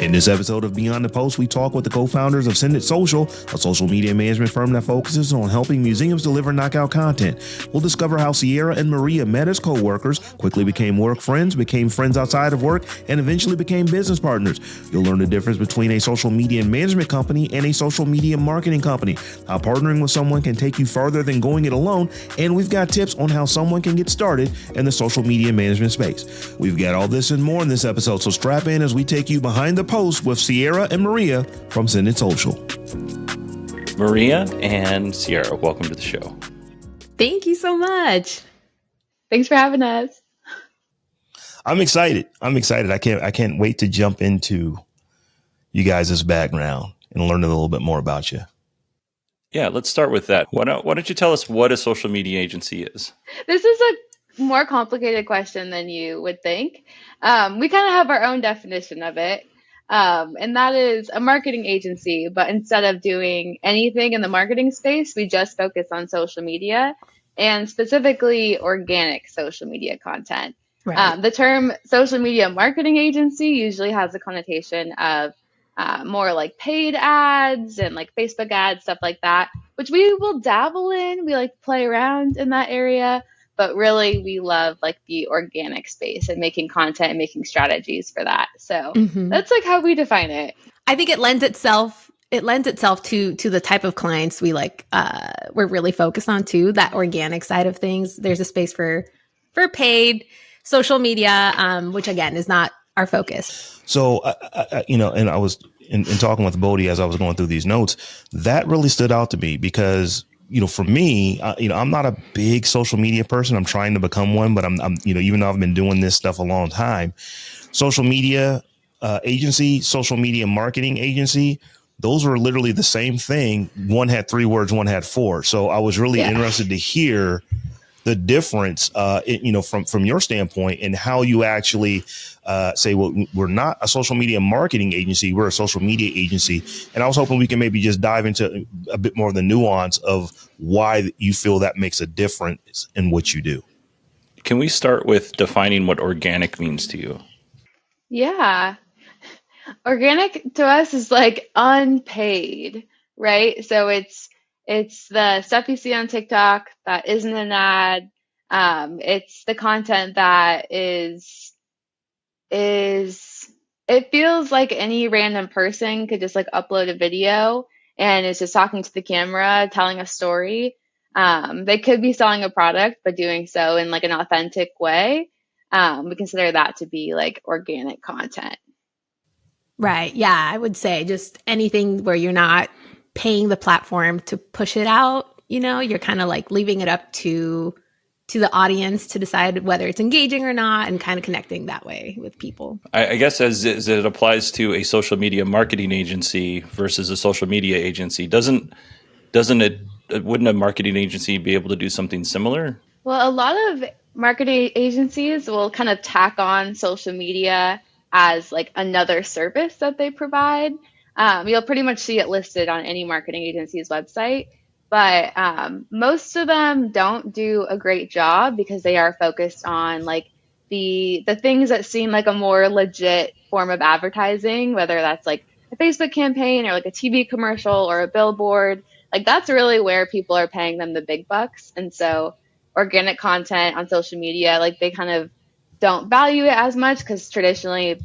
In this episode of Beyond the Post, we talk with the co-founders of Send It Social, a social media management firm that focuses on helping museums deliver knockout content. We'll discover how Sierra and Maria met as co-workers, quickly became work friends, became friends outside of work, and eventually became business partners. You'll learn the difference between a social media management company and a social media marketing company, how partnering with someone can take you farther than going it alone, and we've got tips on how someone can get started in the social media management space. We've got all this and more in this episode, so strap in as we take you behind the post with Sierra and Maria from Send It Social. Maria and Sierra, welcome to the show. Thank you so much. Thanks for having us. I'm excited. I can't wait to jump into you guys' background and learn a little bit more about you. Yeah, let's start with that. Why don't you tell us what a social media agency is? This is a more complicated question than you would think. We kind of have our own definition of it. And that is a marketing agency, but instead of doing anything in the marketing space, we just focus on social media and specifically organic social media content. Right. The term social media marketing agency usually has a connotation of more like paid ads and like Facebook ads, stuff like that, which we will dabble in. We like to play around in that area. But really, we love like the organic space and making content and making strategies for that. So that's like how we define it. I think it lends itself to the type of clients we like. We're really focused on too, that organic side of things. There's a space for paid social media, which again is not our focus. So, and I was in talking with Bodhi as I was going through these notes, that really stood out to me because, for me, I'm not a big social media person. I'm trying to become one, but I'm even though I've been doing this stuff a long time, social media agency, social media marketing agency, those were literally the same thing. One had 3 words, one had 4. So I was really interested to hear the difference, from your standpoint and how you actually say, well, we're not a social media marketing agency, we're a social media agency. And I was hoping we can maybe just dive into a bit more of the nuance of why you feel that makes a difference in what you do. Can we start with defining what organic means to you? Yeah. Organic to us is like unpaid, right? So it's the stuff you see on TikTok that isn't an ad. It's the content that is it feels like any random person could just like upload a video and is just talking to the camera, telling a story. They could be selling a product, but doing so in like an authentic way. We consider that to be like organic content. Right. Yeah. I would say just anything where you're not paying the platform to push it out, you're kind of like leaving it up to the audience to decide whether it's engaging or not and kind of connecting that way with people. I guess as it applies to a social media marketing agency versus a social media agency, wouldn't a marketing agency be able to do something similar? Well, a lot of marketing agencies will kind of tack on social media as like another service that they provide. You'll pretty much see it listed on any marketing agency's website, but most of them don't do a great job because they are focused on like the things that seem like a more legit form of advertising, whether that's like a Facebook campaign or like a TV commercial or a billboard. Like that's really where people are paying them the big bucks. And so organic content on social media, like they kind of don't value it as much because traditionally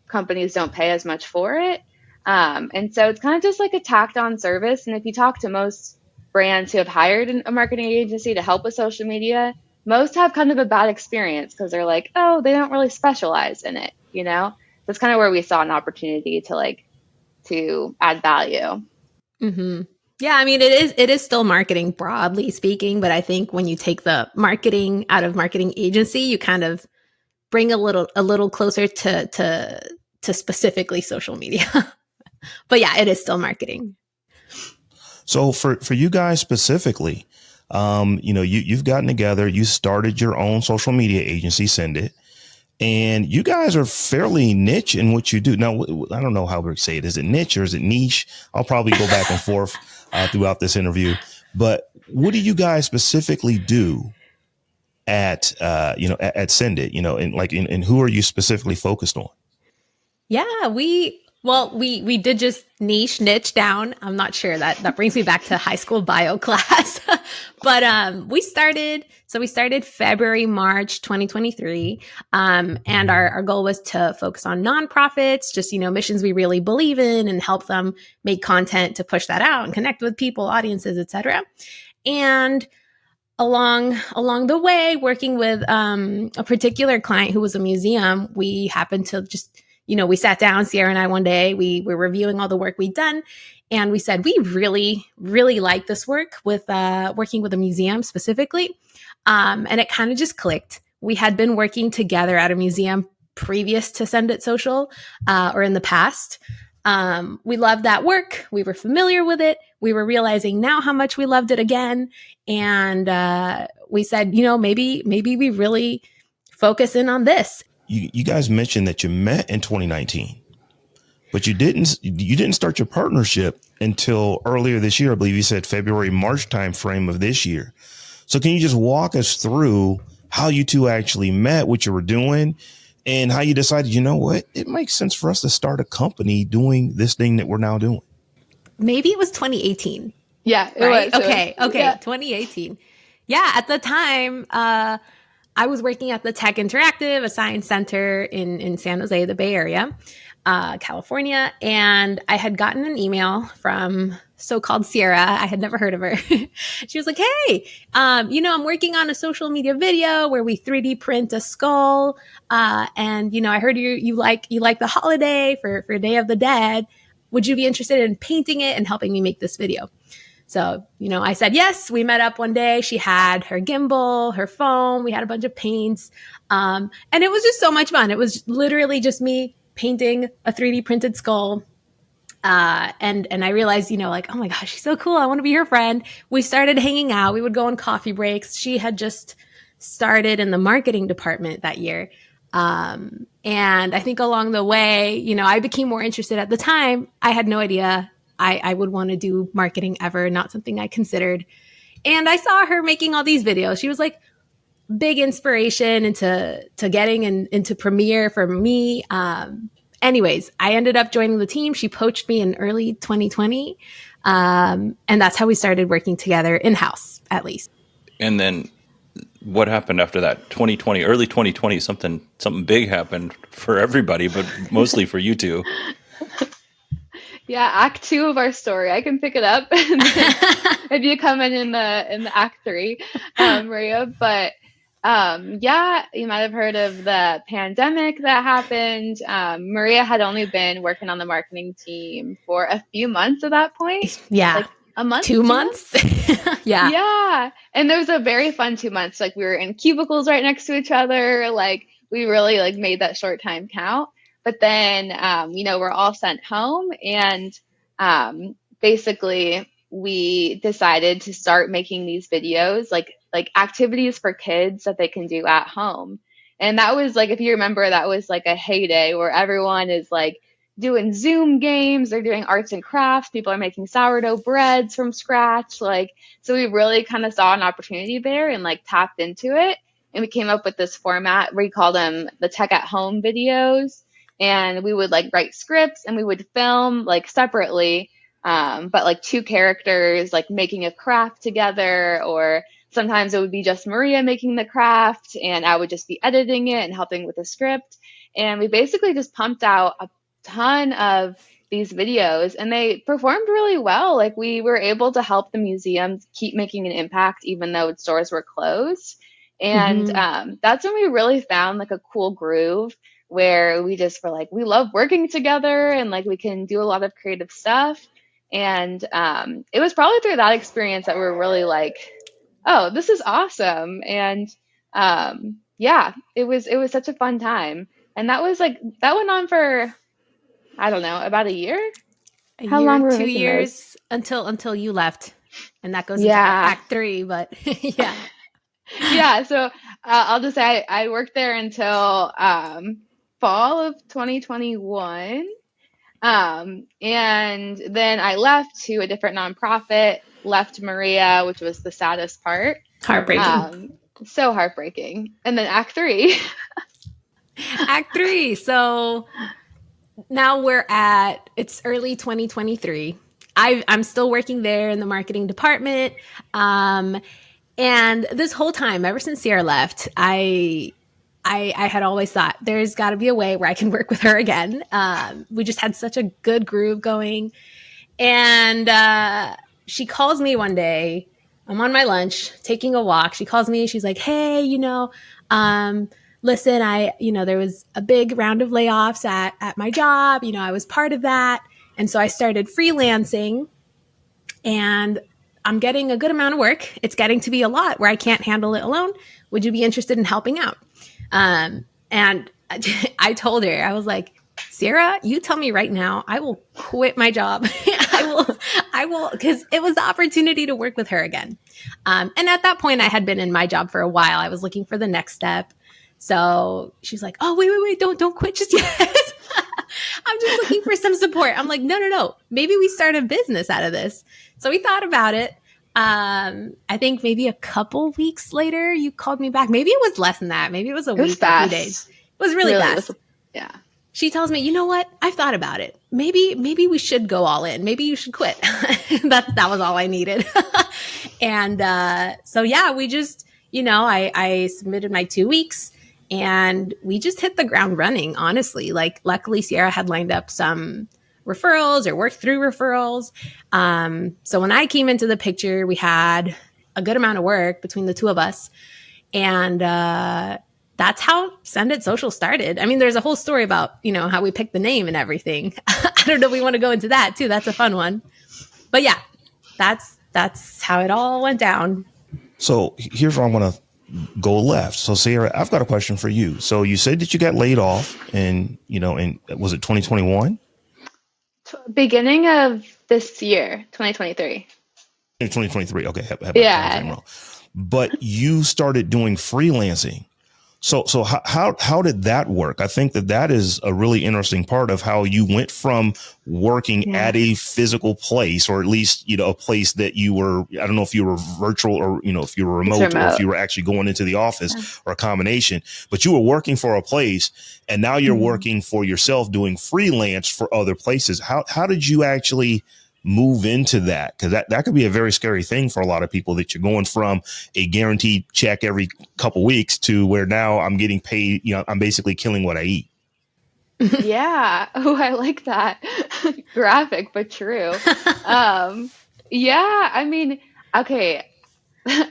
companies don't pay as much for it. And so it's kind of just like a tacked on service. And if you talk to most brands who have hired a marketing agency to help with social media, most have kind of a bad experience because they're like, oh, they don't really specialize in it. That's kind of where we saw an opportunity to add value. Mm-hmm. Yeah. I mean, it is still marketing broadly speaking, but I think when you take the marketing out of marketing agency, you kind of bring a little closer to specifically social media. But yeah, it is still marketing. So for you guys specifically, you've gotten together, you started your own social media agency, Send It, and you guys are fairly niche in what you do. Now, I don't know how we say it. Is it niche or is it niche? I'll probably go back and forth throughout this interview. But what do you guys specifically do at Send It? And who are you specifically focused on? Yeah, we Well, we did just niche down. I'm not sure that brings me back to high school bio class. But we started February, March 2023. And our goal was to focus on nonprofits, just, missions we really believe in and help them make content to push that out and connect with people, audiences, etc. And along the way, working with a particular client who was a museum, we happened to just, we sat down, Sierra and I, one day, we were reviewing all the work we'd done. And we said, we really, really like this work with working with a museum specifically. And it kind of just clicked. We had been working together at a museum previous to Send It Social, or in the past. We loved that work. We were familiar with it. We were realizing now how much we loved it again. And we said, maybe we really focus in on this. You guys mentioned that you met in 2019, but you didn't start your partnership until earlier this year. I believe you said February, March timeframe of this year. So can you just walk us through how you two actually met, what you were doing, and how you decided, it makes sense for us to start a company doing this thing that we're now doing? Maybe it was 2018. Yeah. Right? Okay. Yeah. 2018. Yeah. At the time, I was working at the Tech Interactive, a science center in San Jose, the Bay Area, California. And I had gotten an email from so-called Sierra. I had never heard of her. She was like, hey, I'm working on a social media video where we 3D print a skull. And, I heard you like the holiday for Day of the Dead. Would you be interested in painting it and helping me make this video? So, I said yes. We met up one day. She had her gimbal, her phone. We had a bunch of paints. And it was just so much fun. It was literally just me painting a 3D printed skull. And I realized, oh my gosh, she's so cool. I want to be her friend. We started hanging out. We would go on coffee breaks. She had just started in the marketing department that year. And I think along the way, I became more interested. At the time, I had no idea I would want to do marketing ever, not something I considered. And I saw her making all these videos. She was like big inspiration into getting into Premiere for me. Anyways, I ended up joining the team. She poached me in early 2020. And that's how we started working together in-house, at least. And then what happened after that? 2020, early 2020, something big happened for everybody, but mostly for you two. Yeah, Act 2 of our story. I can pick it up if you come in the Act 3, Maria. But yeah, you might have heard of the pandemic that happened. Maria had only been working on the marketing team for a few months at that point. Yeah. Like a month? 2 months? Yeah. Yeah. And there was a very fun 2 months. Like we were in cubicles right next to each other. Like we really made that short time count. But then, we're all sent home and basically we decided to start making these videos, like activities for kids that they can do at home. And that was if you remember, that was a heyday where everyone is doing Zoom games, they're doing arts and crafts, people are making sourdough breads from scratch. So we really kind of saw an opportunity there and tapped into it. And we came up with this format. We called them the Tech at Home videos. And we would write scripts and we would film separately, but 2 characters making a craft together, or sometimes it would be just Maria making the craft and I would just be editing it and helping with the script. And we basically just pumped out a ton of these videos and they performed really well. We were able to help the museums keep making an impact even though its doors were closed. And that's when we really found a cool groove where we just were we love working together and we can do a lot of creative stuff. And it was probably through that experience that we're really oh, this is awesome. And yeah, it was such a fun time. And that was that went on for, I don't know, about a year. How long were 2 years until you left. And that goes into Act 3, but yeah. Yeah. So I'll just say I worked there until fall of 2021. And then I left to a different nonprofit, left Maria, which was the saddest part. Heartbreaking. So heartbreaking. And then Act 3. Act 3. So now it's early 2023. I'm still working there in the marketing department. And this whole time, ever since Sierra left, I had always thought there's got to be a way where I can work with her again. We just had such a good groove going. And she calls me one day. I'm on my lunch, taking a walk. She calls me. She's like, hey, listen, there was a big round of layoffs at my job. I was part of that. And so I started freelancing, and I'm getting a good amount of work. It's getting to be a lot where I can't handle it alone. Would you be interested in helping out? And I told her, I was like, Sierra, you tell me right now, I will quit my job. I will, because it was the opportunity to work with her again. And at that point, I had been in my job for a while. I was looking for the next step. So she's like, oh, wait, don't quit just yet. I'm just looking for some support. I'm like, no. Maybe we start a business out of this. So we thought about it. I think maybe a couple weeks later, you called me back. Maybe it was less than that. Maybe it was a week, a few days. It was really fast. Yeah. She tells me, you know what? I've thought about it. Maybe we should go all in. Maybe you should quit. That was all I needed. And so yeah, we just, I submitted my 2 weeks. And we just hit the ground running, honestly. Like, luckily, Sierra had lined up some referrals or worked through referrals. So when I came into the picture, we had a good amount of work between the two of us. And that's how Send It Social started. I mean, there's a whole story about, how we picked the name and everything. I don't know if we want to go into that, too. That's a fun one. But yeah, that's how it all went down. So here's where I want to go left. So Sierra, I've got a question for you. So you said that you got laid off in was it 2021? Beginning of this year, 2023. 2023. Okay. Yeah. But you started doing freelancing. So how did that work? I think that is a really interesting part of how you went from working at a physical place, or at least, a place that you were, I don't know if you were virtual or, if you were remote or if you were actually going into the office or a combination, but you were working for a place, and now you're working for yourself doing freelance for other places. How did you actually move into that? Because that could be a very scary thing for a lot of people, that you're going from a guaranteed check every couple weeks to where now I'm getting paid, I'm basically killing what I eat. Yeah. Oh, I like that. Graphic, but true. Yeah, I mean, okay.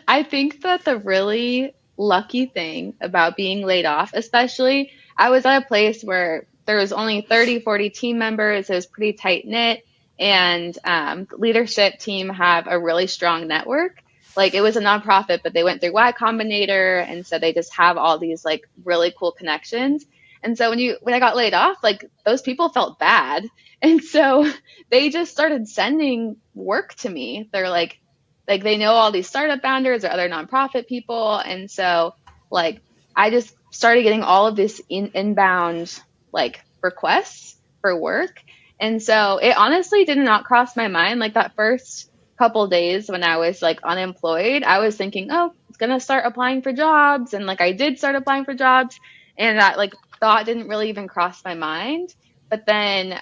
I think that the really lucky thing about being laid off, especially, I was at a place where there was only 30, 40 team members. It was pretty tight knit. And the leadership team have a really strong network. Like, it was a nonprofit, but they went through Y Combinator, and so they just have all these like really cool connections. And so when I got laid off, like, those people felt bad, and so they just started sending work to me. They're like they know all these startup founders or other nonprofit people, and so like I just started getting all of this inbound like requests for work. And so it honestly did not cross my mind. Like, that first couple days when I was like unemployed, I was thinking, oh, it's going to start applying for jobs. And like, I did start applying for jobs, and that like thought didn't really even cross my mind. But then,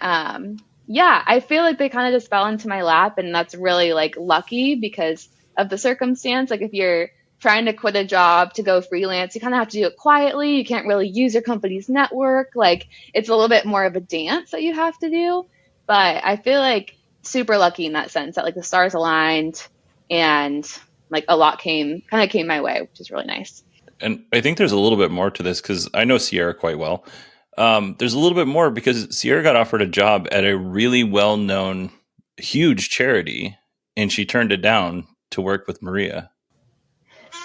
yeah, I feel like they kind of just fell into my lap, and that's really like lucky because of the circumstance. Like, if you're trying to quit a job to go freelance, you kind of have to do it quietly. You can't really use your company's network. Like, it's a little bit more of a dance that you have to do. But I feel like super lucky in that sense that like the stars aligned, and like a lot came my way, which is really nice. And I think there's a little bit more to this, because I know Sierra quite well. There's a little bit more because Sierra got offered a job at a really well-known, huge charity, and she turned it down to work with Maria.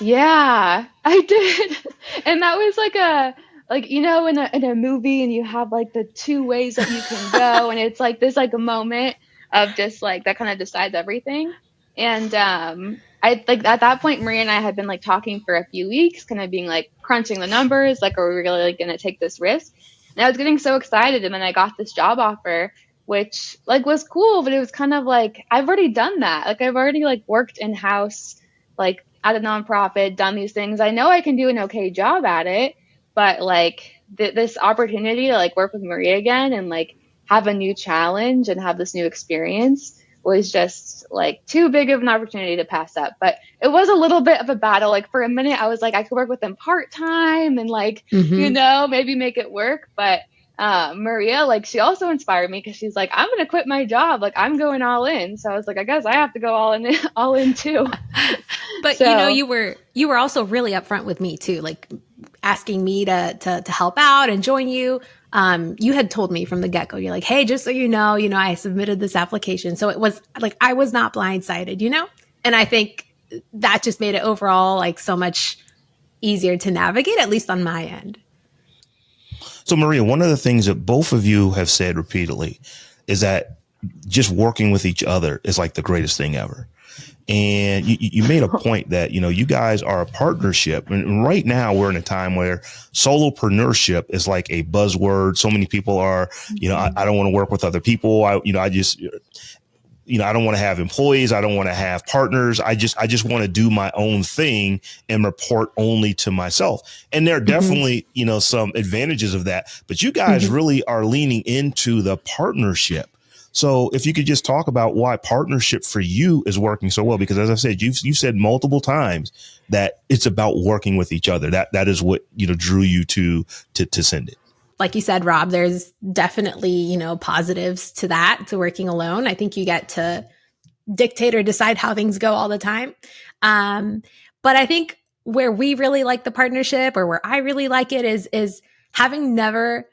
Yeah, I did. And that was like in a movie, and you have like the two ways that you can go, and it's like this like a moment of just like that kind of decides everything. And I like at that point, Maria and I had been like talking for a few weeks, kind of being like crunching the numbers, like, are we really like, going to take this risk? And I was getting so excited, and then I got this job offer, which like was cool, but it was kind of like, I've already done that. Like, I've already like worked in-house, like at a nonprofit, done these things. I know I can do an okay job at it, but like this opportunity to like work with Maria again and like have a new challenge and have this new experience was just like too big of an opportunity to pass up. But it was a little bit of a battle. Like for a minute, I was like, I could work with them part-time and like, maybe make it work. But Maria, like she also inspired me because she's like, I'm going to quit my job. Like I'm going all in. So I was like, I guess I have to go all in too. But So, you were also really upfront with me too, like asking me to help out and join you. You had told me from the get-go, you're like, hey, just so you know, I submitted this application. So it was like, I was not blindsided, and I think that just made it overall like so much easier to navigate, at least on my end. So Maria, one of the things that both of you have said repeatedly is that just working with each other is like the greatest thing ever. And you made a point that, you guys are a partnership. And right now we're in a time where solopreneurship is like a buzzword. So many people are, I don't want to work with other people. I don't want to have employees. I don't want to have partners. I just want to do my own thing and report only to myself. And there are definitely, some advantages of that. But you guys really are leaning into the partnership. So if you could just talk about why partnership for you is working so well, because as I said, you've said multiple times that it's about working with each other. That is what, drew you to send it. Like you said, Rob, there's definitely, positives to that, to working alone. I think you get to dictate or decide how things go all the time. But I think where we really like the partnership, or where I really like it, is having never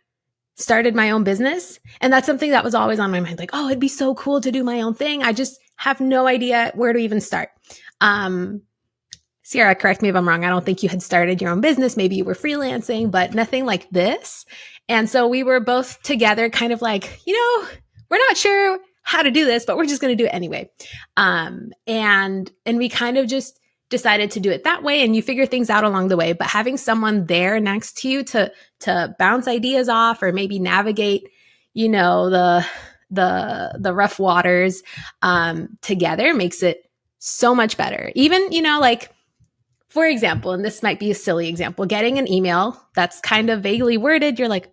started my own business. And that's something that was always on my mind. Like, oh, it'd be so cool to do my own thing. I just have no idea where to even start. Sierra, correct me if I'm wrong. I don't think you had started your own business. Maybe you were freelancing, but nothing like this. And so we were both together kind of like, we're not sure how to do this, but we're just going to do it anyway. And we kind of just decided to do it that way, and you figure things out along the way. But having someone there next to you to bounce ideas off, or maybe navigate, the rough waters together, makes it so much better. Even, like, for example, and this might be a silly example, getting an email that's kind of vaguely worded, you're like,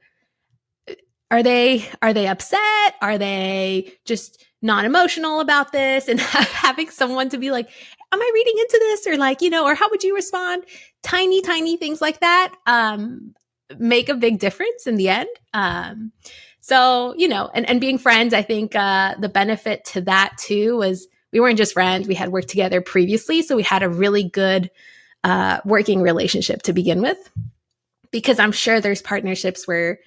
are they upset? Are they just non-emotional about this? And having someone to be like, am I reading into this? Or like, or how would you respond? Tiny things like that make a big difference in the end. So, and being friends, I think the benefit to that too was we weren't just friends. We had worked together previously. So we had a really good working relationship to begin with, because I'm sure there's partnerships where,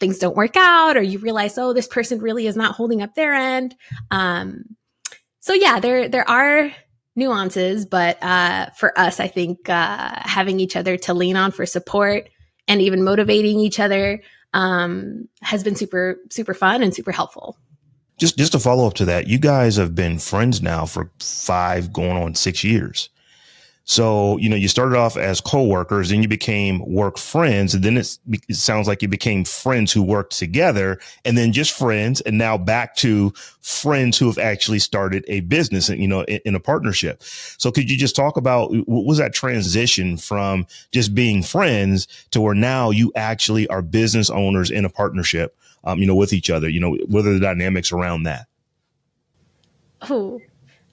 things don't work out, or you realize, oh, this person really is not holding up their end. So yeah, there are nuances, but for us, I think having each other to lean on for support and even motivating each other has been super, super fun and super helpful. Just to follow up to that, you guys have been friends now for 5 going on 6 years. So, you started off as coworkers, then you became work friends, and then it sounds like you became friends who worked together, and then just friends, and now back to friends who have actually started a business, in a partnership. So could you just talk about what was that transition from just being friends to where now you actually are business owners in a partnership, with each other, what are the dynamics around that? Oh,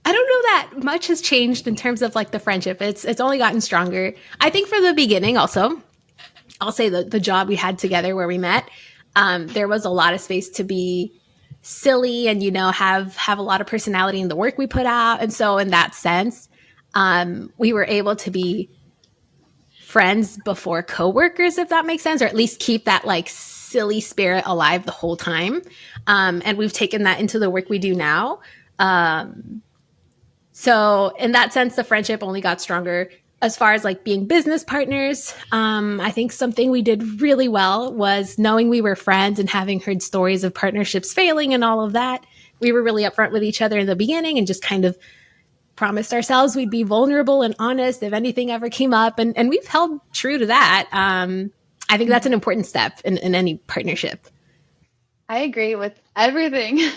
I don't know that much has changed in terms of like the friendship. It's only gotten stronger. I think for the beginning also, I'll say the job we had together where we met, there was a lot of space to be silly and, have a lot of personality in the work we put out. And so in that sense, we were able to be friends before coworkers, if that makes sense, or at least keep that like silly spirit alive the whole time. And we've taken that into the work we do now. So in that sense, the friendship only got stronger. As far as like being business partners, I think something we did really well was knowing we were friends and having heard stories of partnerships failing and all of that. We were really upfront with each other in the beginning and just kind of promised ourselves we'd be vulnerable and honest if anything ever came up. And we've held true to that. I think that's an important step in any partnership. I agree with everything you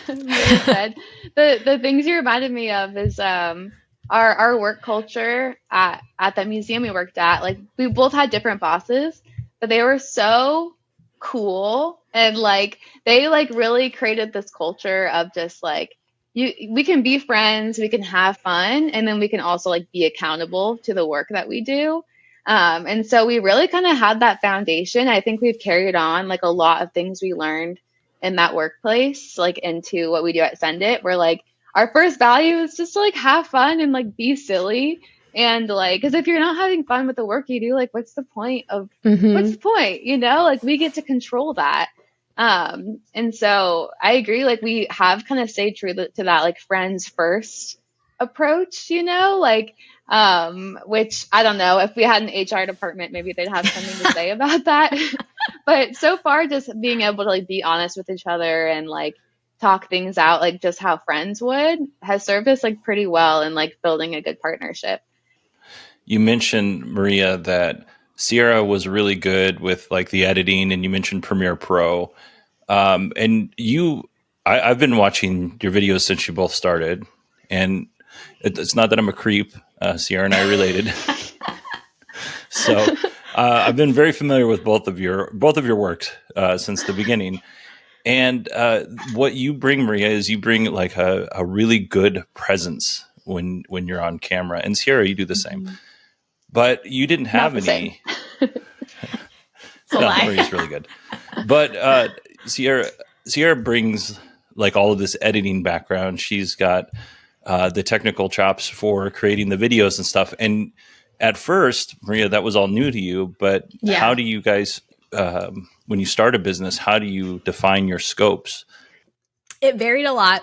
said. The things you reminded me of is our work culture at the museum we worked at. Like we both had different bosses, but they were so cool, and like they like really created this culture of just like we can be friends, we can have fun, and then we can also like be accountable to the work that we do. And so we really kind of had that foundation. I think we've carried on like a lot of things we learned in that workplace, like into what we do at Send It. Where like our first value is just to like have fun and like be silly. And like, because if you're not having fun with the work you do, like, what's the point of what's the point? You know, like we get to control that. And so I agree. Like we have kind of stayed true to that, like friends first approach, you know, like, which I don't know if we had an HR department, maybe they'd have something to say about that. But so far, just being able to like be honest with each other and like talk things out, like just how friends would, has served us like pretty well in like building a good partnership. You mentioned, Maria, that Sierra was really good with like the editing, and you mentioned Premiere Pro. And I've been watching your videos since you both started, and it's not that I'm a creep. Sierra and I are related. So I've been very familiar with both of your works since the beginning. And what you bring, Maria, is you bring like a really good presence when you're on camera. And Sierra, you do the same. But you didn't have any. Maria's really good. But Sierra brings like all of this editing background. She's got the technical chops for creating the videos and stuff. And at first, Maria, that was all new to you. But how do you guys, when you start a business, how do you define your scopes? It varied a lot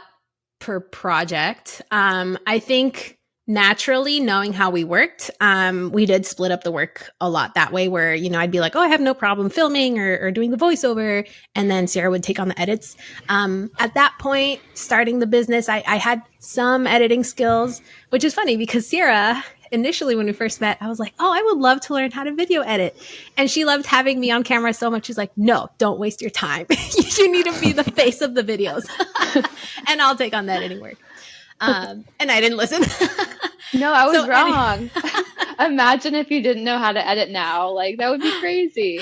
per project. I think naturally, knowing how we worked, we did split up the work a lot that way, where, you know, I'd be like, oh, I have no problem filming or doing the voiceover. And then Sierra would take on the edits. At that point, starting the business, I had some editing skills, which is funny because Sierra, initially when we first met, I was like, oh, I would love to learn how to video edit. And she loved having me on camera so much. She's like, no, don't waste your time. You need to be the face of the videos. And I'll take on the editing work. And I didn't listen. No, I was wrong. Imagine if you didn't know how to edit now. Like, that would be crazy.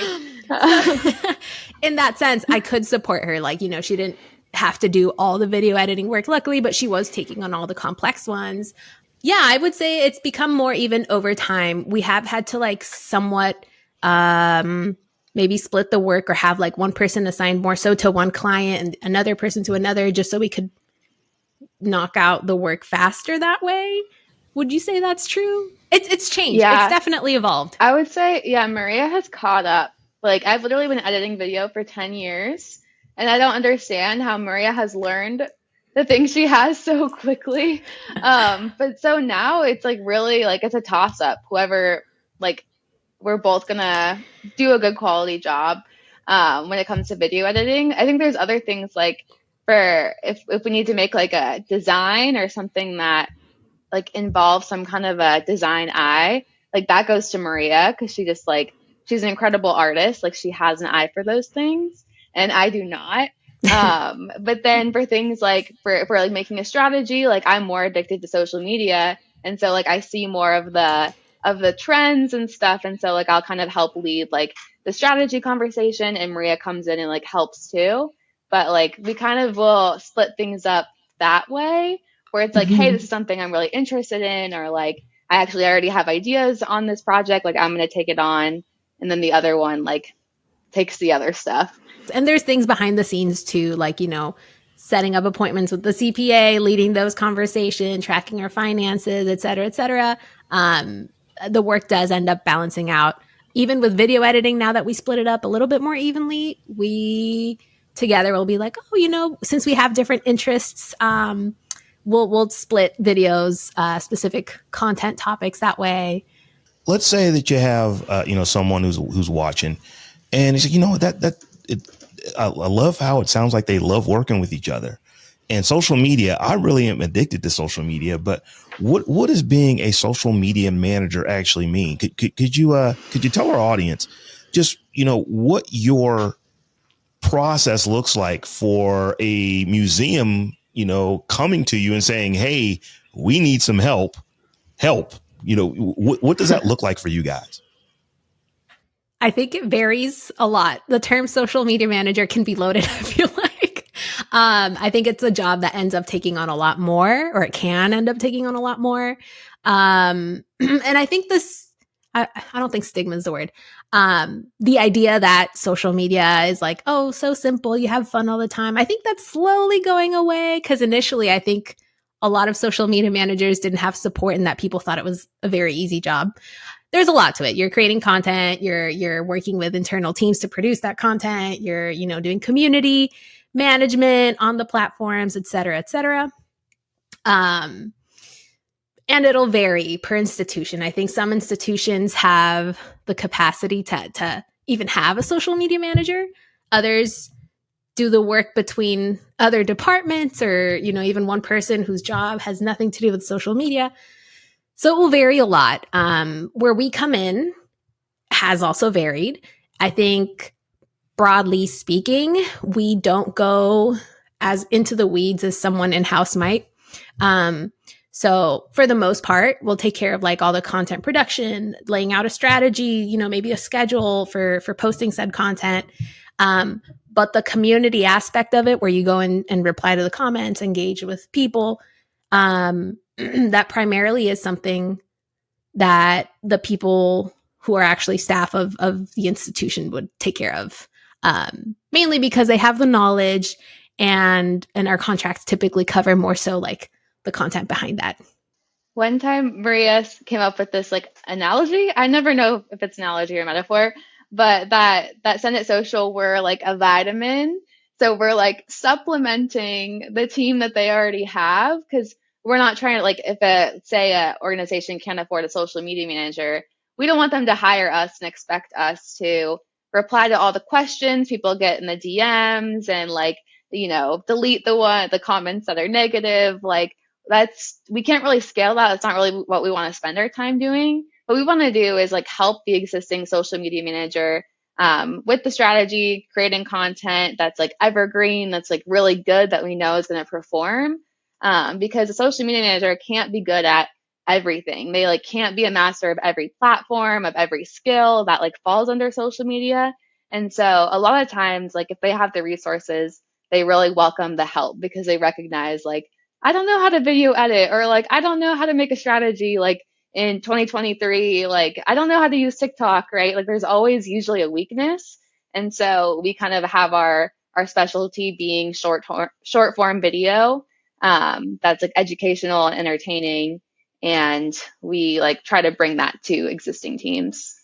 In that sense, I could support her. Like, you know, she didn't have to do all the video editing work, luckily, but she was taking on all the complex ones. Yeah, I would say it's become more even over time. We have had to like somewhat maybe split the work or have like one person assigned more so to one client and another person to another, just so we could knock out the work faster that way. Would you say that's true? It's changed. Yeah. It's definitely evolved. I would say, yeah, Maria has caught up. Like, I've literally been editing video for 10 years, and I don't understand how Maria has learned the things she has so quickly. But so now it's like really like it's a toss up. Whoever, like, we're both gonna do a good quality job when it comes to video editing. I think there's other things like for if we need to make like a design or something that like involves some kind of a design eye, like that goes to Maria because she just like she's an incredible artist. Like she has an eye for those things, and I do not. But then for things like for like making a strategy, like I'm more addicted to social media, and so like I see more of the trends and stuff, and so like I'll kind of help lead like the strategy conversation, and Maria comes in and like helps too. But like we kind of will split things up that way, where it's like, hey, this is something I'm really interested in, or like I actually already have ideas on this project, like I'm going to take it on, and then the other one like takes the other stuff. And there's things behind the scenes too, like, you know, setting up appointments with the CPA, leading those conversations, tracking our finances, et cetera, et cetera. The work does end up balancing out. Even with video editing, now that we split it up a little bit more evenly, we together will be like, oh, you know, since we have different interests, we'll split videos, specific content topics that way. Let's say that you have, someone who's watching, and he's like, you know, I love how it sounds like they love working with each other. And social media, I really am addicted to social media. But what does being a social media manager actually mean? Could you tell our audience just, you know, what your process looks like for a museum, you know, coming to you and saying, hey, we need some help. You know, what does that look like for you guys? I think it varies a lot. The term social media manager can be loaded, I feel like. I think it's a job that ends up taking on a lot more, or it can end up taking on a lot more. And I think I don't think stigma is the word. The idea that social media is like, oh, so simple, you have fun all the time. I think that's slowly going away, because initially I think a lot of social media managers didn't have support, and that people thought it was a very easy job. There's a lot to it. You're creating content, you're working with internal teams to produce that content, you're, doing community management on the platforms, et cetera, et cetera. And it'll vary per institution. I think some institutions have the capacity to even have a social media manager. Others do the work between other departments, or, even one person whose job has nothing to do with social media. So it will vary a lot. Where we come in has also varied. I think, broadly speaking, we don't go as into the weeds as someone in-house might. So for the most part, we'll take care of like all the content production, laying out a strategy, maybe a schedule for posting said content. But the community aspect of it, where you go in and reply to the comments, engage with people, that primarily is something that the people who are actually staff of the institution would take care of, mainly because they have the knowledge, and our contracts typically cover more so like the content behind that. One time Maria came up with this like analogy. I never know if it's an analogy or metaphor, but that Send It Social, we're like a vitamin. So we're like supplementing the team that they already have, because we're not trying to, like, if a organization can't afford a social media manager, we don't want them to hire us and expect us to reply to all the questions people get in the DMs and like, delete the comments that are negative. Like, we can't really scale that. It's not really what we want to spend our time doing. What we want to do is like help the existing social media manager with the strategy, creating content that's like evergreen, that's like really good, that we know is going to perform. Because a social media manager can't be good at everything. They like can't be a master of every platform, of every skill that like falls under social media. And so a lot of times, like if they have the resources, they really welcome the help, because they recognize like, I don't know how to video edit, or like, I don't know how to make a strategy like in 2023, like I don't know how to use TikTok, right? Like there's always usually a weakness. And so we kind of have our specialty being short form video. That's like educational and entertaining, and we like try to bring that to existing teams.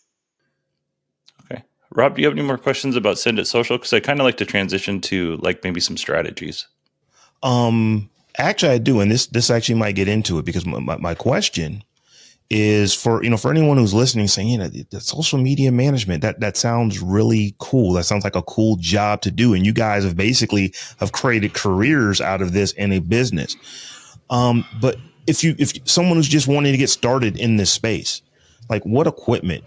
Okay, Rob, do you have any more questions about Send It Social? Because I kind of like to transition to like maybe some strategies. Actually, I do, and this actually might get into it, because my question is for anyone who's listening, saying, the social media management, that sounds really cool. That sounds like a cool job to do. And you guys have created careers out of this in a business. But if someone who's just wanting to get started in this space, like what equipment,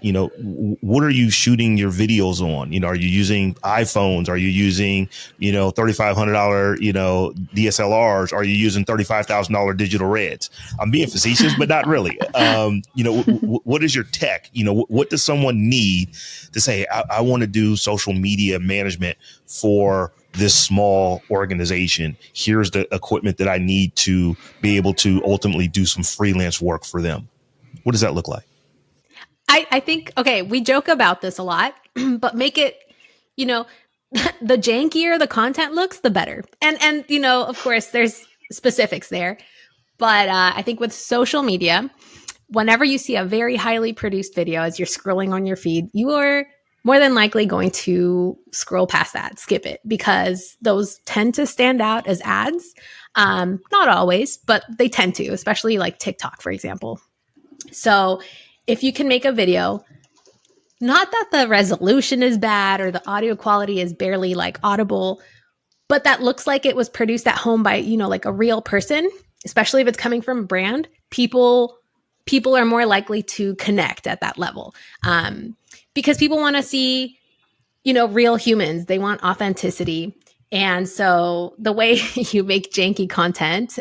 what are you shooting your videos on? Are you using iPhones? Are you using, $3,500, DSLRs? Are you using $35,000 digital reds? I'm being facetious, but not really. What is your tech? What does someone need to say, I want to do social media management for this small organization? Here's the equipment that I need to be able to ultimately do some freelance work for them. What does that look like? I think, okay, we joke about this a lot, but make it, the jankier the content looks, the better. And of course, there's specifics there. But I think with social media, whenever you see a very highly produced video as you're scrolling on your feed, you are more than likely going to scroll past that, skip it, because those tend to stand out as ads. Not always, but they tend to, especially like TikTok, for example. So if you can make a video, not that the resolution is bad or the audio quality is barely like audible, but that looks like it was produced at home by, like a real person, especially if it's coming from a brand, people are more likely to connect at that level. Because people want to see, real humans. They want authenticity. And so the way you make janky content,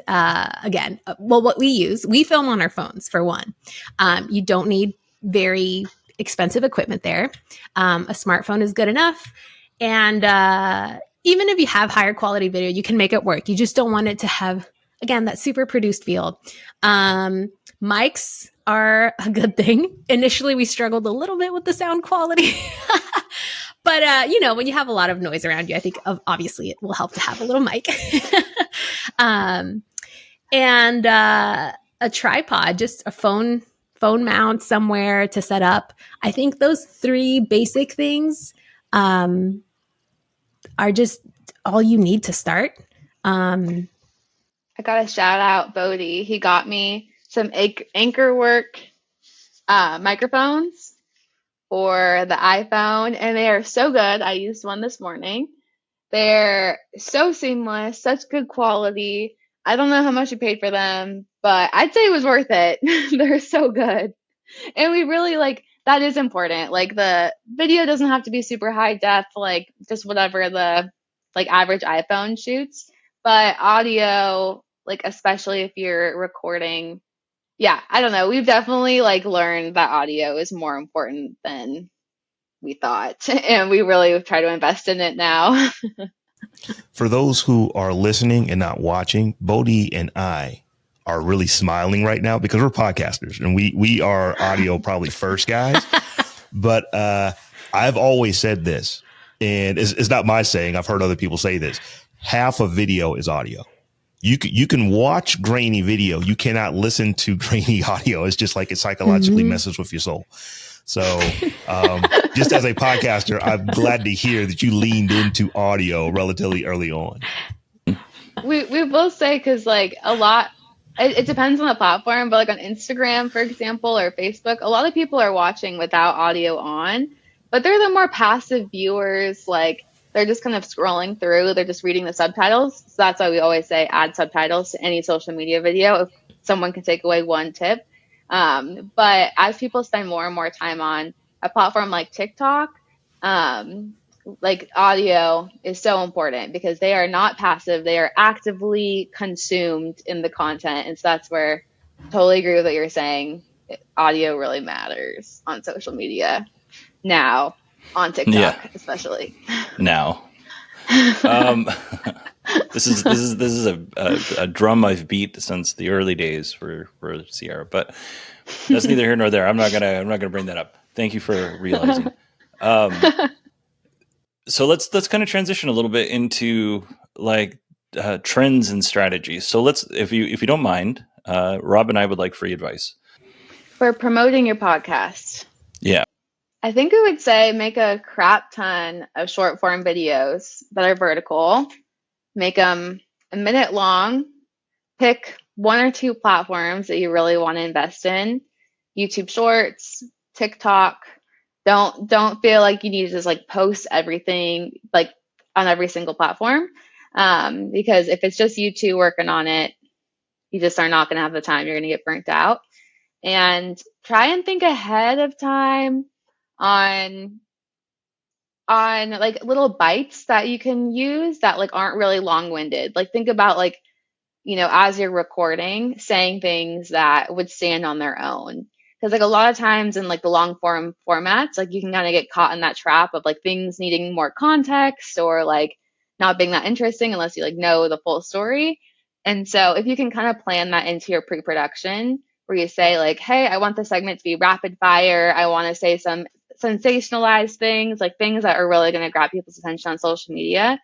what we film on our phones, for one. You don't need very expensive equipment there. A smartphone is good enough. And even if you have higher quality video, you can make it work. You just don't want it to have, again, that super produced feel. Mics are a good thing. Initially, we struggled a little bit with the sound quality. But, when you have a lot of noise around you, I think obviously it will help to have a little mic. And a tripod, just a phone mount somewhere to set up. I think those 3 basic things are just all you need to start. I got to shout out Bodhi. He got me some AnchorWork microphones for the iPhone, and they are so good. I used one this morning. They're so seamless, such good quality. I don't know how much you paid for them, but I'd say it was worth it. They're so good. And we really that is important. Like, the video doesn't have to be super high def, like just whatever the average iPhone shoots, but audio, especially if you're recording. Yeah, I don't know. We've definitely learned that audio is more important than we thought, and we really try to invest in it now. For those who are listening and not watching, Bodhi and I are really smiling right now because we're podcasters and we are audio probably first guys. But I've always said this, and it's not my saying. I've heard other people say this. Half of video is audio. You can watch grainy video. You cannot listen to grainy audio. It's just it psychologically messes with your soul. So just as a podcaster, I'm glad to hear that you leaned into audio relatively early on. We both say, because a lot, it depends on the platform, but on Instagram, for example, or Facebook, a lot of people are watching without audio on, but they're the more passive viewers. They're just kind of scrolling through. They're just reading the subtitles. So that's why we always say add subtitles to any social media video if someone can take away one tip. But as people spend more and more time on a platform like TikTok, audio is so important because they are not passive. They are actively consumed in the content. And so that's where I totally agree with what you're saying. Audio really matters on social media now, on TikTok, especially now. This is a drum I've beat since the early days for Sierra, but that's neither here nor there. I'm not gonna bring that up. Thank you for realizing. So let's kind of transition a little bit into trends and strategies. So if you don't mind, Rob and I would like free advice for promoting your podcast. Yeah. I think I would say make a crap ton of short form videos that are vertical. Make them a minute long. Pick 1 or 2 platforms that you really want to invest in. YouTube Shorts, TikTok. Don't feel like you need to just post everything on every single platform. Because if it's just you 2 working on it, you just are not going to have the time. You're going to get burnt out. And try and think ahead of time on little bites that you can use that aren't really long-winded. Think about as you're recording, saying things that would stand on their own. Because a lot of times in the long form formats, you can kind of get caught in that trap of things needing more context or not being that interesting unless you know the full story. And so if you can kind of plan that into your pre-production where you say hey, I want the segment to be rapid fire. I want to say some sensationalized things, things that are really going to grab people's attention on social media.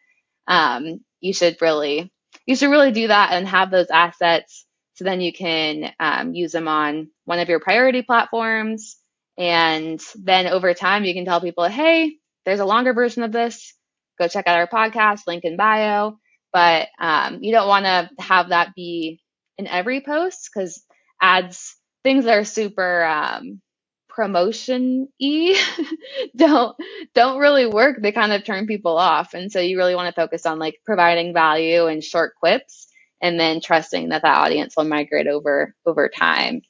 You should really do that and have those assets. So then you can use them on one of your priority platforms. And then over time, you can tell people, hey, there's a longer version of this. Go check out our podcast, link in bio. But you don't want to have that be in every post because ads, things that are super promotion-y don't really work. They kind of turn people off. And so you really want to focus on providing value and short clips and then trusting that audience will migrate over time.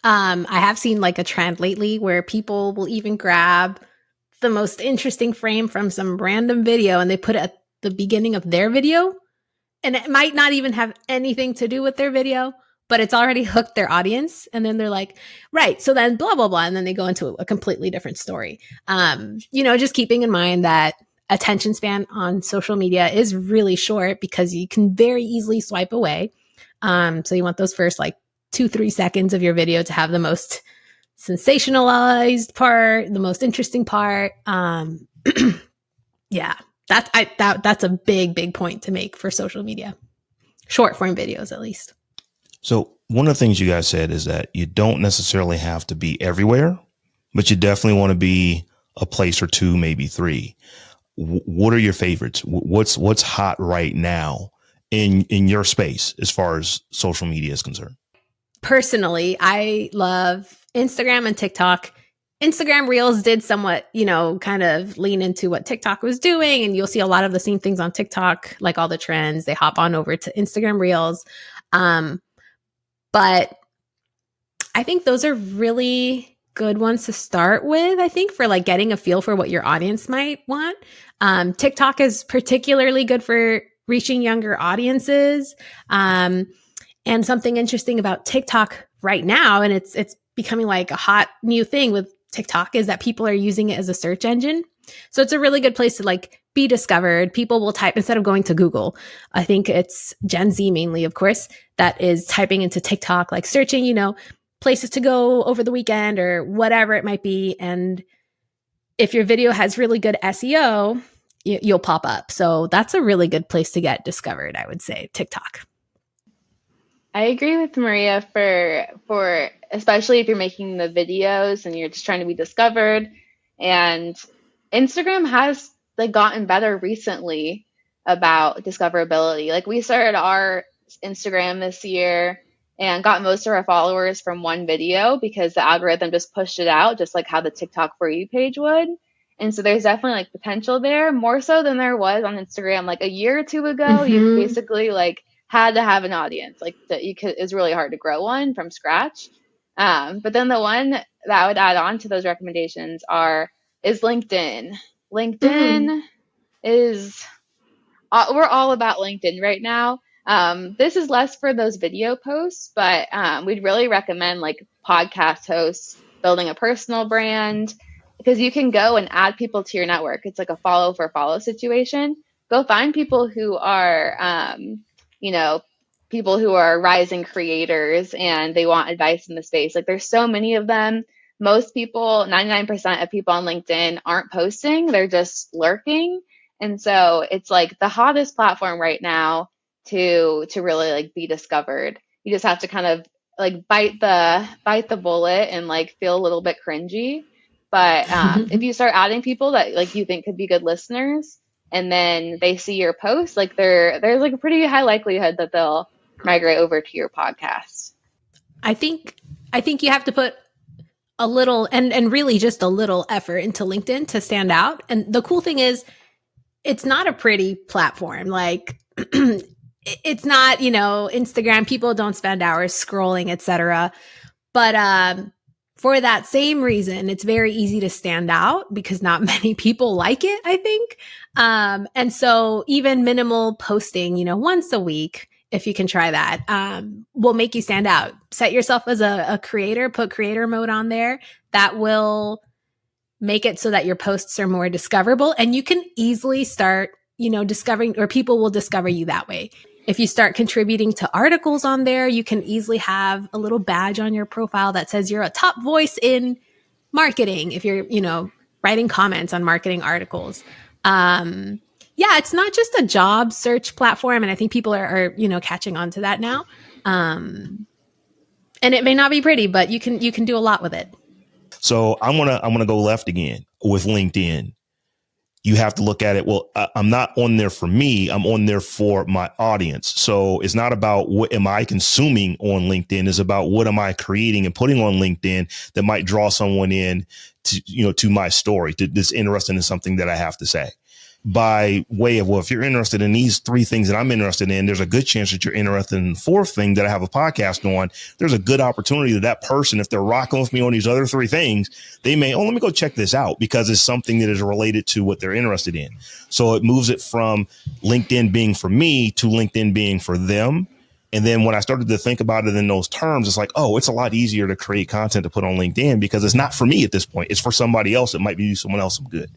I have seen a trend lately where people will even grab the most interesting frame from some random video and they put it at the beginning of their video. And it might not even have anything to do with their video, but it's already hooked their audience. And then they're like, right, so then blah, blah, blah. And then they go into a completely different story. Just keeping in mind that attention span on social media is really short because you can very easily swipe away. So you want those first 2-3 seconds of your video to have the most sensationalized part, the most interesting part. Yeah, that's a big point to make for social media, short form videos, at least. So one of the things you guys said is that you don't necessarily have to be everywhere, but you definitely want to be a place or two, maybe three. What are your favorites? What's hot right now in your space as far as social media is concerned? Personally, I love Instagram and TikTok. Instagram Reels did somewhat, kind of lean into what TikTok was doing. And you'll see a lot of the same things on TikTok, like all the trends. They hop on over to Instagram Reels. But I think those are really good ones to start with, I think, for getting a feel for what your audience might want. TikTok is particularly good for reaching younger audiences. And something interesting about TikTok right now, and it's becoming a hot new thing with TikTok, is that people are using it as a search engine. So it's a really good place to be discovered. People will type instead of going to Google. I think it's Gen Z mainly, of course, that is typing into TikTok, searching, places to go over the weekend or whatever it might be. And if your video has really good SEO, you'll pop up. So that's a really good place to get discovered, I would say, TikTok. I agree with Maria for especially if you're making the videos and you're just trying to be discovered. And Instagram has gotten better recently about discoverability. We started our Instagram this year and got most of our followers from one video because the algorithm just pushed it out, just like how the TikTok For You page would. And so there's definitely potential there, more so than there was on Instagram a year or two ago. Mm-hmm. You basically had to have an audience it's really hard to grow one from scratch. But then the one that I would add on to those recommendations is LinkedIn. LinkedIn is we're all about LinkedIn right now. This is less for those video posts, but we'd really recommend podcast hosts building a personal brand, because you can go and add people to your network. It's a follow for follow situation. Go find people who are people who are rising creators and they want advice in the space. There's so many of them. Most people, 99% of people on LinkedIn aren't posting. They're just lurking. And so it's the hottest platform right now to really be discovered. You just have to kind of bite the bullet and feel a little bit cringy. But if you start adding people that you think could be good listeners, and then they see your post, there's a pretty high likelihood that they'll migrate over to your podcast. I think you have to put a little and really just a little effort into LinkedIn to stand out. And the cool thing is, it's not a pretty platform. It's not, Instagram. People don't spend hours scrolling, etc. But for that same reason, it's very easy to stand out because not many people like it, I think. And so even minimal posting, once a week, if you can try that, will make you stand out. Set yourself as a creator, put creator mode on there. That will make it so that your posts are more discoverable, and you can easily start, discovering, or people will discover you that way. If you start contributing to articles on there, you can easily have a little badge on your profile that says you're a top voice in marketing. If you're, writing comments on marketing articles. Yeah, it's not just a job search platform. And I think people are catching on to that now. And it may not be pretty, but you can do a lot with it. So I'm gonna go left again with LinkedIn. You have to look at it. Well, I'm not on there for me. I'm on there for my audience. So it's not about what am I consuming on LinkedIn. It's about what am I creating and putting on LinkedIn that might draw someone in to my story, that's interested in something that I have to say. By way of, well, if you're interested in these three things that I'm interested in, there's a good chance that you're interested in the fourth thing that I have a podcast on. There's a good opportunity that person, if they're rocking with me on these other three things, they may, let me go check this out because it's something that is related to what they're interested in. So it moves it from LinkedIn being for me to LinkedIn being for them. And then when I started to think about it in those terms, it's like, oh, it's a lot easier to create content to put on LinkedIn because it's not for me at this point. It's for somebody else. It might be someone else some good.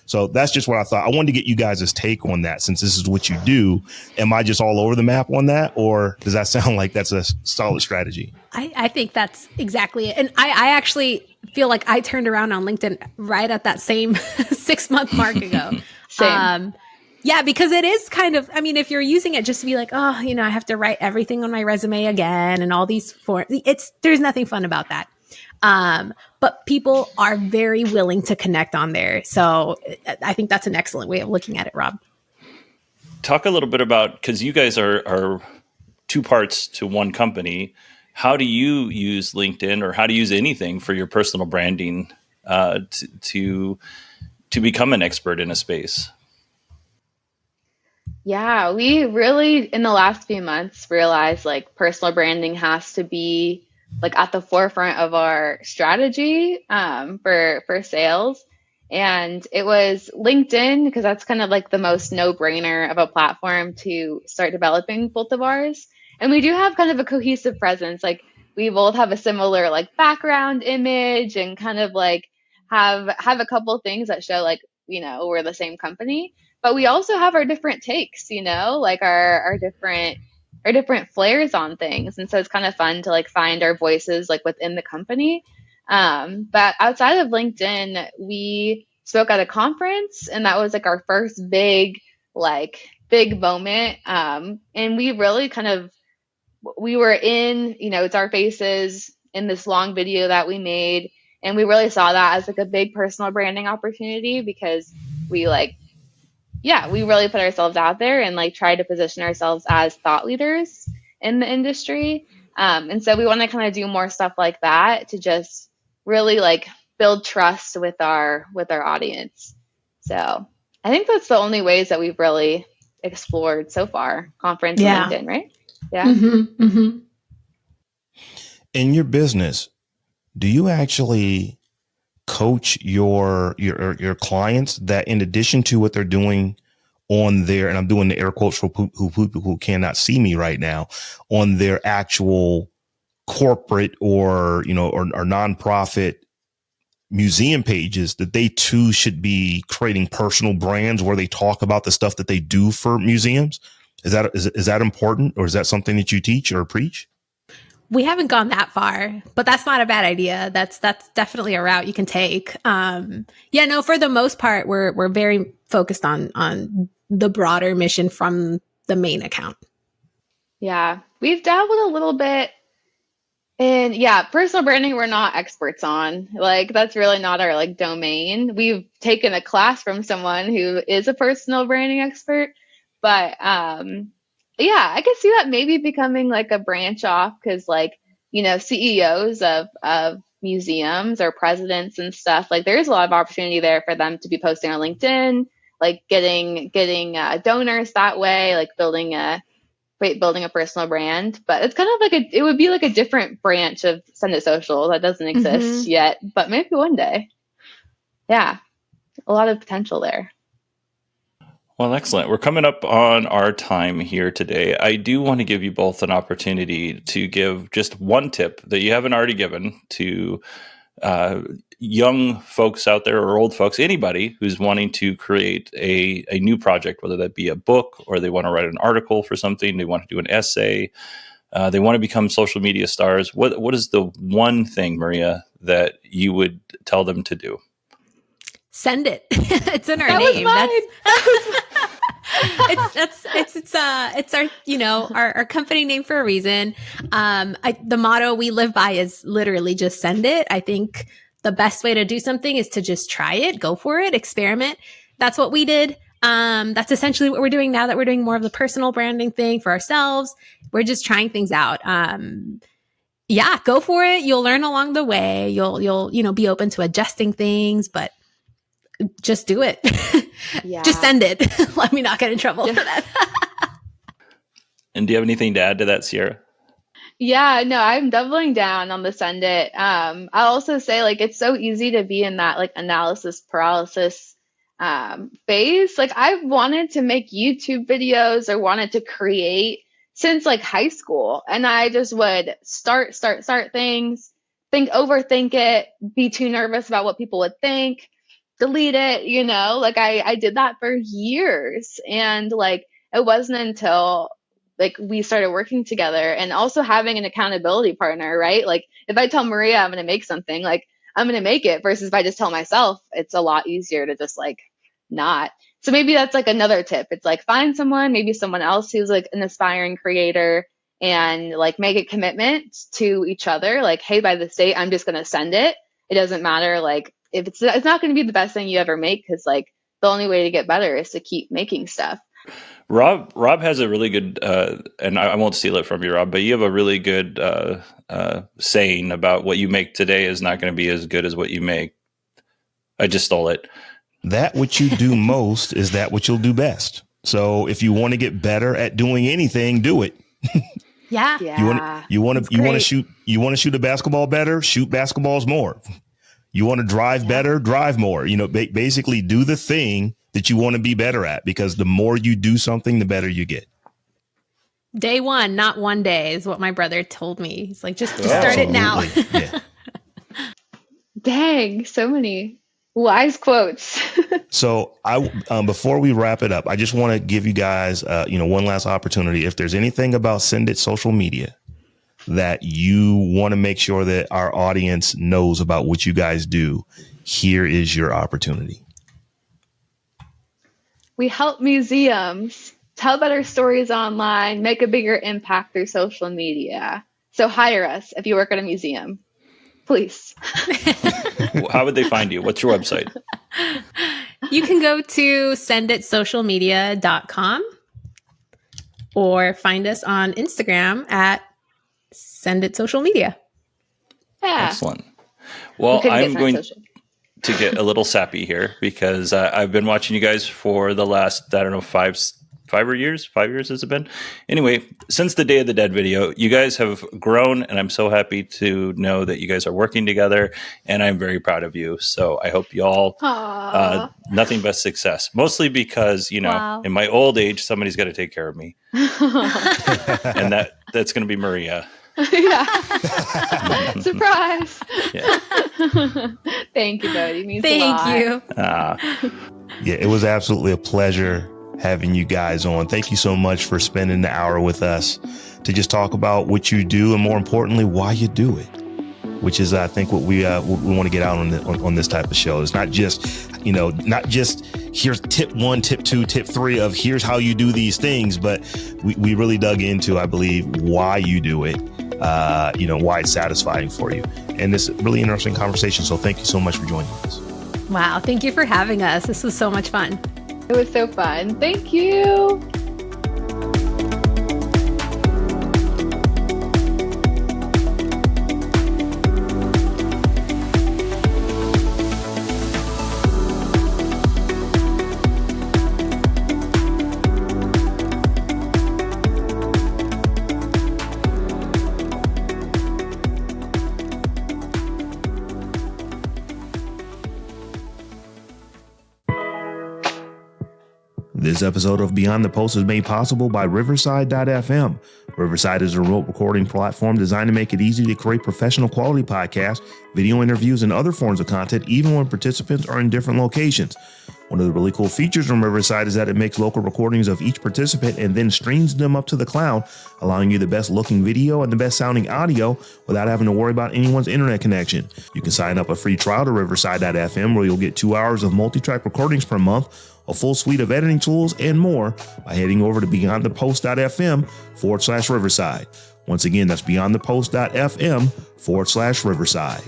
So that's just what I thought. I wanted to get you guys' take on that since this is what you do. Am I just all over the map on that? Or does that sound like that's a solid strategy? I think that's exactly it. And I actually feel like I turned around on LinkedIn right at that same 6-month mark ago. Same. Yeah, because it is kind of, I mean, if you're using it just to be like, oh, I have to write everything on my resume again and all these there's nothing fun about that. But people are very willing to connect on there. So I think that's an excellent way of looking at it, Rob. Talk a little bit about, because you guys are two parts to one company. How do you use LinkedIn, or how do you use anything for your personal branding to become an expert in a space? Yeah, we really in the last few months realized like personal branding has to be like at the forefront of our strategy for sales. And it was LinkedIn because that's kind of like the most no-brainer of a platform to start developing both of ours. And we do have kind of a cohesive presence. Like we both have a similar like background image and kind of like have a couple things that show like, we're the same company. But we also have our different takes, like our different flares on things. And so it's kind of fun to like find our voices like within the company. But outside of LinkedIn, we spoke at a conference, and that was like our first big moment. And we really we were in, it's our faces in this long video that we made. And we really saw that as like a big personal branding opportunity because we really put ourselves out there and like try to position ourselves as thought leaders in the industry. And so we want to kind of do more stuff like that to just really like build trust with our audience. So I think that's the only ways that we've really explored so far, conference and LinkedIn, right? Yeah. Mm-hmm, mm-hmm. In your business, do you actually coach your clients that in addition to what they're doing on their, and I'm doing the air quotes for who cannot see me right now, on their actual corporate or nonprofit museum pages, that they too should be creating personal brands where they talk about the stuff that they do for museums? Is that important, or is that something that you teach or preach? We haven't gone that far, but that's not a bad idea. That's definitely a route you can take. For the most part, we're very focused on the broader mission from the main account. Yeah, we've dabbled a little bit in personal branding. We're not experts on, like, that's really not our like domain. We've taken a class from someone who is a personal branding expert, but I could see that maybe becoming like a branch off because CEOs of museums or presidents and stuff, like there's a lot of opportunity there for them to be posting on LinkedIn, like getting donors that way, like building a personal brand. But it's kind of like it would be like a different branch of Send It Social that doesn't exist yet, but maybe one day. Yeah, a lot of potential there. Well, excellent. We're coming up on our time here today. I do want to give you both an opportunity to give just one tip that you haven't already given to young folks out there or old folks, anybody who's wanting to create a new project, whether that be a book or they want to write an article for something, they want to do an essay, they want to become social media stars. What is the one thing, Maria, that you would tell them to do? Send it. It's in our name. It's our company name for a reason. The motto we live by is literally just send it. I think the best way to do something is to just try it, go for it, experiment. That's what we did. That's essentially what we're doing now that we're doing more of the personal branding thing for ourselves. We're just trying things out. Go for it. You'll learn along the way. You'll be open to adjusting things, but just do it. Yeah. Just send it. Let me not get in trouble for that. And do you have anything to add to that, Sierra? Yeah, no, I'm doubling down on the send it. I'll also say like it's so easy to be in that like analysis paralysis phase. Like I've wanted to make YouTube videos or wanted to create since like high school. And I just would start things, overthink it, be too nervous about what people would think, delete it, like I did that for years. And like, it wasn't until like we started working together and also having an accountability partner, right? Like if I tell Maria I'm going to make something, like I'm going to make it, versus if I just tell myself, it's a lot easier to just like not. So maybe that's like another tip. It's like find someone, maybe someone else who's like an aspiring creator, and like make a commitment to each other. Like, hey, by this date, I'm just going to send it. It doesn't matter. Like if it's not going to be the best thing you ever make, because like the only way to get better is to keep making stuff. Rob has a really good, and I won't steal it from you, Rob, but you have a really good saying about what you make today is not going to be as good as what you make. I just stole it. That which you do most is that which you'll do best. So if you want to get better at doing anything, do it. Yeah. You want to shoot a basketball better, shoot basketballs more. You want to drive better, drive more. Basically do the thing that you want to be better at, because the more you do something, the better you get. Day one, not one day, is what my brother told me. He's like, just start it now. Yeah. Dang, so many wise quotes. So before we wrap it up, I just want to give you guys, one last opportunity. If there's anything about Send It social media that you want to make sure that our audience knows about what you guys do, here is your opportunity. We help museums tell better stories online, make a bigger impact through social media. So hire us if you work at a museum, please. How would they find you? What's your website? You can go to senditsocialmedia.com or find us on Instagram at senditsocialmedia. Yeah. Excellent. Well, I'm going to get a little sappy here because I've been watching you guys for the last, 5 years has it been? Anyway, since the Day of the Dead video, you guys have grown, and I'm so happy to know that you guys are working together, and I'm very proud of you. So I hope you all nothing but success, mostly because, in my old age, somebody's got to take care of me. And that's going to be Maria. Yeah. Surprise. Yeah. Thank you, Bodie. Means a lot. Thank you. Yeah, it was absolutely a pleasure having you guys on. Thank you so much for spending the hour with us to just talk about what you do, and more importantly, why you do it, which is, I think, what we want to get out on this type of show. It's not just, here's tip 1, tip 2, tip 3 of here's how you do these things, but we really dug into, I believe, why you do it, why it's satisfying for you. And it's a really interesting conversation. So thank you so much for joining us. Wow. Thank you for having us. This was so much fun. It was so fun. Thank you. This episode of Beyond the Post is made possible by Riverside.fm. Riverside is a remote recording platform designed to make it easy to create professional quality podcasts, video interviews, and other forms of content, even when participants are in different locations. One of the really cool features from Riverside is that it makes local recordings of each participant and then streams them up to the cloud, allowing you the best looking video and the best sounding audio without having to worry about anyone's internet connection. You can sign up a free trial to Riverside.fm, where you'll get 2 hours of multi-track recordings per month, a full suite of editing tools, and more by heading over to beyondthepost.fm/Riverside. Once again, that's beyondthepost.fm/Riverside.